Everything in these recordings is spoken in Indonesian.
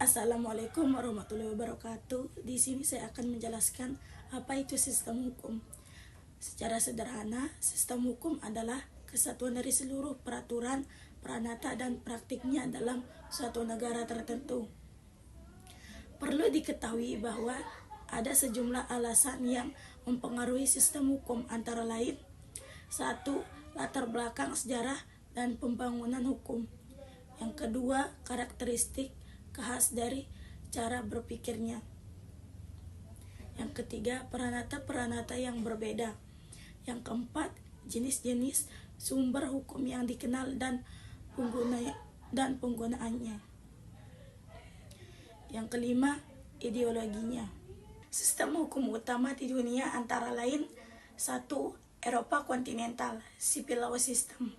Assalamualaikum warahmatullahi wabarakatuh. Di sini saya akan menjelaskan apa itu sistem hukum. Secara sederhana, sistem hukum adalah kesatuan dari seluruh peraturan, peranata, dan praktiknya dalam suatu negara tertentu. Perlu diketahui bahwa ada sejumlah alasan yang mempengaruhi sistem hukum, antara lain: 1. Latar belakang sejarah dan pembangunan hukum. Yang kedua, karakteristik khas dari cara berpikirnya. Yang ketiga, peranata-peranata yang berbeda. Yang keempat, jenis-jenis sumber hukum yang dikenal dan penggunaannya. Yang kelima, ideologinya. Sistem hukum utama di dunia antara lain: 1. Eropa kontinental, civil law system.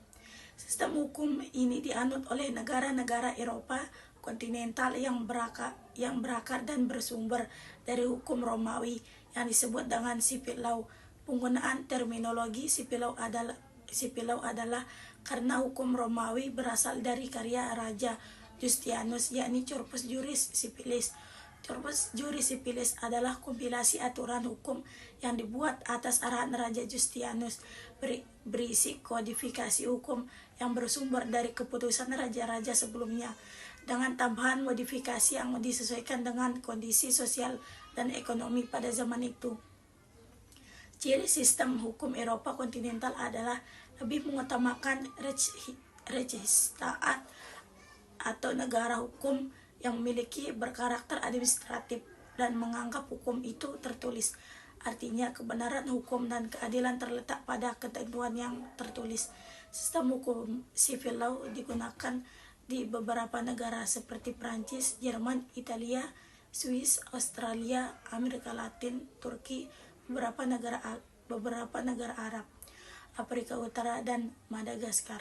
Sistem hukum ini dianut oleh negara-negara Eropa kontinental yang berakar dan bersumber dari hukum Romawi yang disebut dengan civil law. Penggunaan terminologi civil law adalah karena hukum Romawi berasal dari karya Raja Justinus, yakni Corpus Juris Civilis. Corpus Juris Civilis adalah kompilasi aturan hukum yang dibuat atas arahan Raja Justinus, berisi kodifikasi hukum yang bersumber dari keputusan raja-raja sebelumnya, dengan tambahan modifikasi yang disesuaikan dengan kondisi sosial dan ekonomi pada zaman itu. Ciri sistem hukum Eropa kontinental adalah lebih mengutamakan Rechtsstaat atau negara hukum yang memiliki berkarakter administratif dan menganggap hukum itu tertulis. Artinya, kebenaran hukum dan keadilan terletak pada ketentuan yang tertulis. Sistem hukum civil law digunakan di beberapa negara seperti Prancis, Jerman, Italia, Swiss, Australia, Amerika Latin, Turki, beberapa negara Arab, Afrika Utara, dan Madagaskar.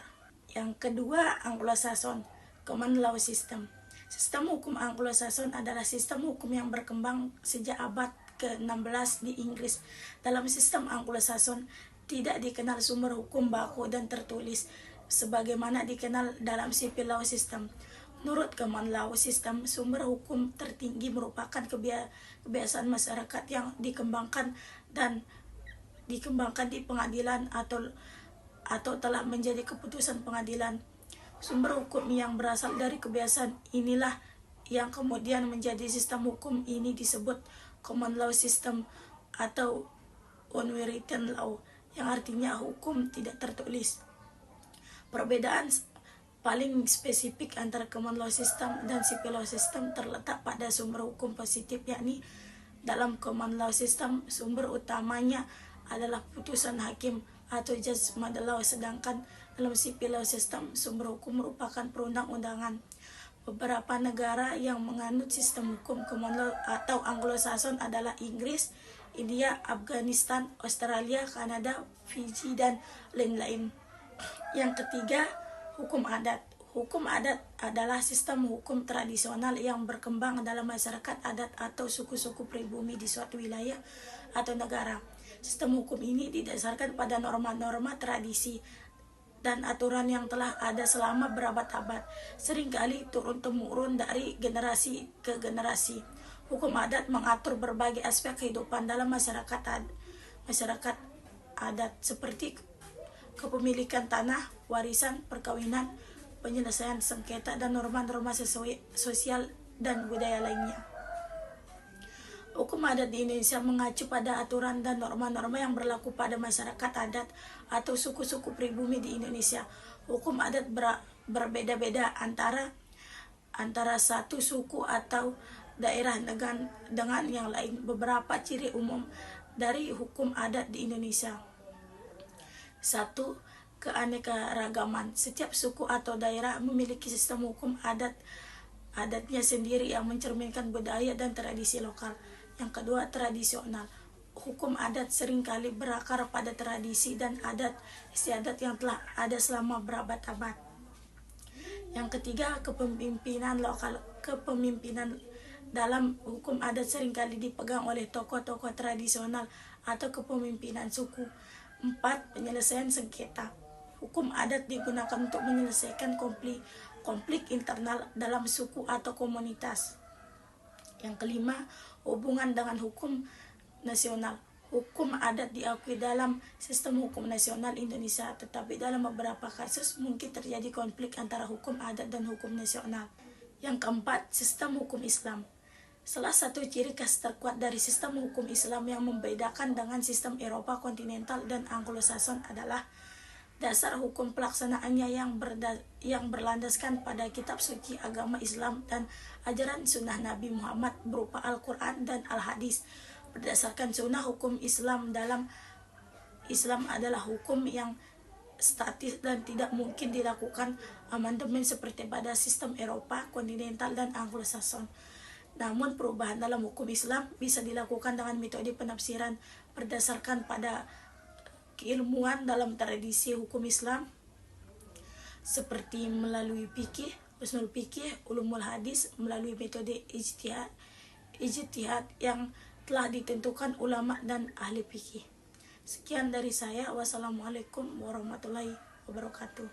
Yang kedua, Anglo-Saxon, common law system. Sistem hukum Anglo-Saxon adalah sistem hukum yang berkembang sejak abad ke-16 di Inggris. Dalam sistem Anglo-Saxon tidak dikenal sumber hukum baku dan tertulis sebagaimana dikenal dalam civil law system. Menurut common law system, sumber hukum tertinggi merupakan kebiasaan masyarakat yang dikembangkan di pengadilan atau telah menjadi keputusan pengadilan. Sumber hukum yang berasal dari kebiasaan inilah yang kemudian menjadi sistem hukum. Ini disebut common law system atau unwritten law, yang artinya hukum tidak tertulis. Perbedaan paling spesifik antara common law system dan civil law system terletak pada sumber hukum positif, yakni dalam common law system sumber utamanya adalah putusan hakim atau judgment law, sedangkan dalam civil law system sumber hukum merupakan perundang-undangan. Beberapa negara yang menganut sistem hukum common law atau Anglo-Saxon adalah Inggris, India, Afghanistan, Australia, Kanada, Fiji, dan lain-lain. Yang ketiga, hukum adat. Hukum adat adalah sistem hukum tradisional yang berkembang dalam masyarakat adat atau suku-suku pribumi di suatu wilayah atau negara. Sistem hukum ini didasarkan pada norma-norma, tradisi, dan aturan yang telah ada selama berabad-abad, seringkali turun-temurun dari generasi ke generasi. Hukum adat mengatur berbagai aspek kehidupan dalam masyarakat adat seperti kepemilikan tanah, warisan, perkawinan, penyelesaian sengketa, dan norma-norma sosial dan budaya lainnya. Hukum adat di Indonesia mengacu pada aturan dan norma-norma yang berlaku pada masyarakat adat atau suku-suku pribumi di Indonesia. Hukum adat berbeda-beda antara satu suku atau daerah dengan yang lain. Beberapa ciri umum dari hukum adat di Indonesia: 1. Keanekaragaman. Setiap suku atau daerah memiliki sistem hukum adatnya sendiri yang mencerminkan budaya dan tradisi lokal. Yang kedua, tradisional. Hukum adat seringkali berakar pada tradisi dan adat istiadat yang telah ada selama berabad-abad. Yang ketiga, kepemimpinan lokal. Kepemimpinan dalam hukum adat seringkali dipegang oleh tokoh-tokoh tradisional atau kepemimpinan suku. 4. Penyelesaian sengketa. Hukum adat digunakan untuk menyelesaikan konflik internal dalam suku atau komunitas. Yang kelima, hubungan dengan hukum nasional. Hukum adat diakui dalam sistem hukum nasional Indonesia, tetapi dalam beberapa kasus mungkin terjadi konflik antara hukum adat dan hukum nasional. Yang keempat, sistem hukum Islam. Salah satu ciri khas terkuat dari sistem hukum Islam yang membedakan dengan sistem Eropa kontinental dan Anglo-Saxon adalah dasar hukum pelaksanaannya yang berlandaskan pada kitab suci agama Islam dan ajaran sunnah Nabi Muhammad berupa Al-Quran dan Al-Hadis. Berdasarkan sunnah, hukum Islam dalam Islam adalah hukum yang statis dan tidak mungkin dilakukan amandemen seperti pada sistem Eropa kontinental dan Anglo-Saxon. Namun perubahan dalam hukum Islam bisa dilakukan dengan metode penafsiran berdasarkan pada keilmuan dalam tradisi hukum Islam, seperti melalui fikih, usul fikih, ulumul hadis, melalui metode ijtihad yang telah ditentukan ulama dan ahli fikih. Sekian dari saya. Wassalamualaikum warahmatullahi wabarakatuh.